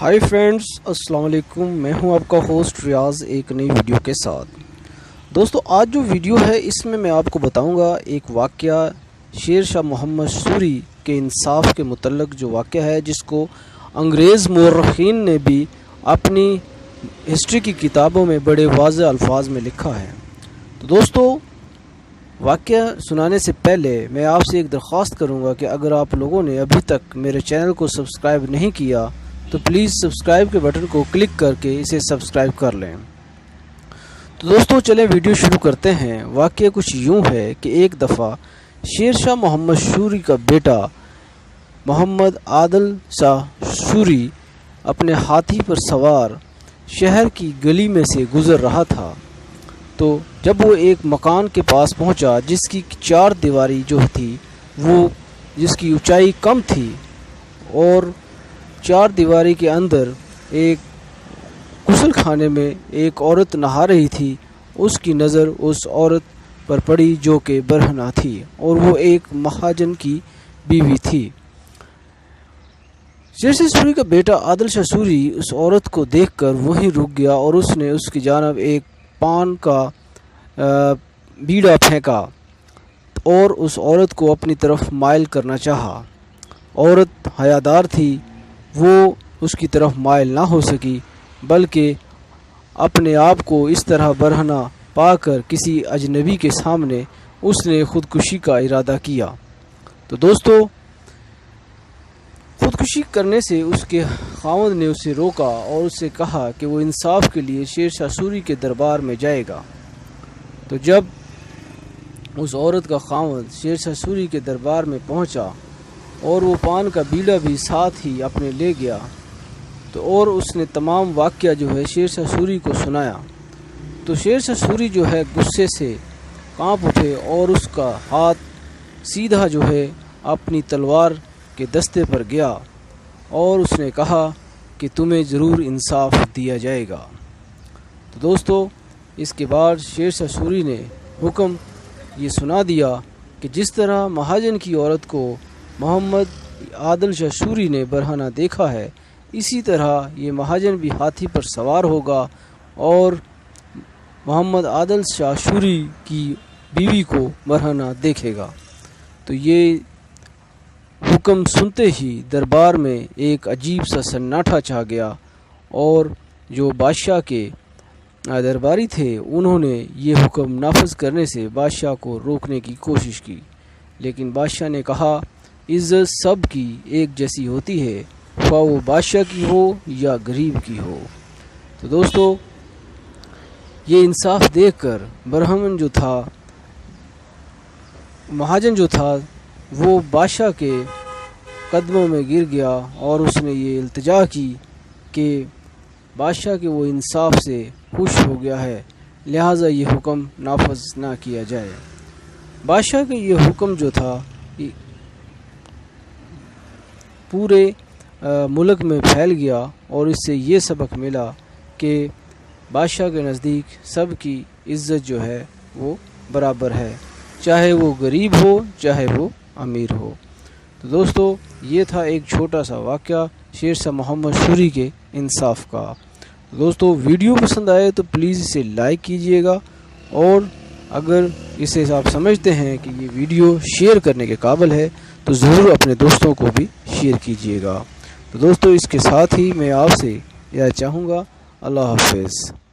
Hi friends, अस्सलाम वालेकुम। मैं हूं आपका होस्ट रियाज एक नई वीडियो के साथ। दोस्तों, आज जो वीडियो है इसमें मैं आपको बताऊंगा एक वाक़या शेर शाह मोहम्मद सूरी के इंसाफ के मुतल्लक जो वाक़या है, जिसको अंग्रेज़ मौरख़ीन ने भी अपनी हिस्ट्री की किताबों में बड़े वाज़ेह अल्फाज में लिखा है। तो दोस्तों, वाक़या सुनाने से पहले मैं आपसे एक दरख्वास्त करूंगा कि अगर आप लोगों ने अभी तक मेरे चैनल को सब्सक्राइब नहीं किया तो प्लीज़ सब्सक्राइब के बटन को क्लिक करके इसे सब्सक्राइब कर लें। तो दोस्तों, चलें वीडियो शुरू करते हैं। वाक़या कुछ यूँ है कि एक दफ़ा शेर शाह मोहम्मद सूरी का बेटा मोहम्मद आदिल शाह सूरी अपने हाथी पर सवार शहर की गली में से गुज़र रहा था। तो जब वो एक मकान के पास पहुंचा जिसकी चार दीवारी जो थी वो जिसकी ऊंचाई कम थी और चार दीवारी के अंदर एक गुस्ल खाने में एक औरत नहा रही थी, उसकी नज़र उस औरत पर पड़ी जो कि बरहना थी और वो एक महाजन की बीवी थी। शेर शाह सूरी का बेटा आदिल शाह सूरी उस औरत को देखकर वहीं रुक गया और उसने उसकी जानब एक पान का बीड़ा फेंका और उस औरत को अपनी तरफ माइल करना चाहा। औरत हयादार थी, वो उसकी तरफ माइल ना हो सकी, बल्कि अपने आप को इस तरह बरहना पाकर किसी अजनबी के सामने उसने ख़ुदकुशी का इरादा किया। तो दोस्तों, ख़ुदकुशी करने से उसके खावंद ने उसे रोका और उससे कहा कि वो इंसाफ के लिए शेर शाह सूरी के दरबार में जाएगा। तो जब उस औरत का खावंद शेर शाह सूरी के दरबार में पहुंचा और वो पान का बीड़ा भी साथ ही अपने ले गया, तो और उसने तमाम वाक़या जो है शेर शाह सूरी को सुनाया, तो शेर शाह सूरी जो है गुस्से से कांप उठे और उसका हाथ सीधा जो है अपनी तलवार के दस्ते पर गया और उसने कहा कि तुम्हें ज़रूर इंसाफ दिया जाएगा। तो दोस्तों, इसके बाद शेर शाह सूरी ने हुक्म ये सुना दिया कि जिस तरह महाजन की औरत को मोहम्मद आदिल शाह सूरी ने बरहना देखा है, इसी तरह ये महाजन भी हाथी पर सवार होगा और मोहम्मद आदिल शाह सूरी की बीवी को बरहना देखेगा। तो ये हुक्म सुनते ही दरबार में एक अजीब सा सन्नाटा छा गया और जो बादशाह के दरबारी थे उन्होंने ये हुक्म नाफिज करने से बादशाह को रोकने की कोशिश की, लेकिन बादशाह ने कहा इज़्ज़त सब की एक जैसी होती है, ख्वाह वो बादशाह की हो या गरीब की हो। तो दोस्तों, ये इंसाफ देखकर बरहमन जो था, महाजन जो था, वो बादशाह के कदमों में गिर गया और उसने ये इल्तिजा की कि बादशाह के वो इंसाफ से खुश हो गया है, लिहाजा ये हुक्म नाफिज ना किया जाए। बादशाह का ये हुक्म जो था पूरे मुल्क में फैल गया और इससे ये सबक मिला कि बादशाह के नज़दीक सब की इज़्ज़त जो है वो बराबर है, चाहे वो गरीब हो चाहे वो अमीर हो। तो दोस्तों, ये था एक छोटा सा वाक़या शेर शाह मोहम्मद सूरी के इंसाफ का। तो दोस्तों, वीडियो पसंद आए तो प्लीज़ इसे लाइक कीजिएगा और अगर इसे आप समझते हैं कि ये वीडियो शेयर करने के काबिल है तो ज़रूर अपने दोस्तों को भी शेयर कीजिएगा। तो दोस्तों, इसके साथ ही मैं आपसे यह चाहूँगा, अल्लाह हाफ़िज़।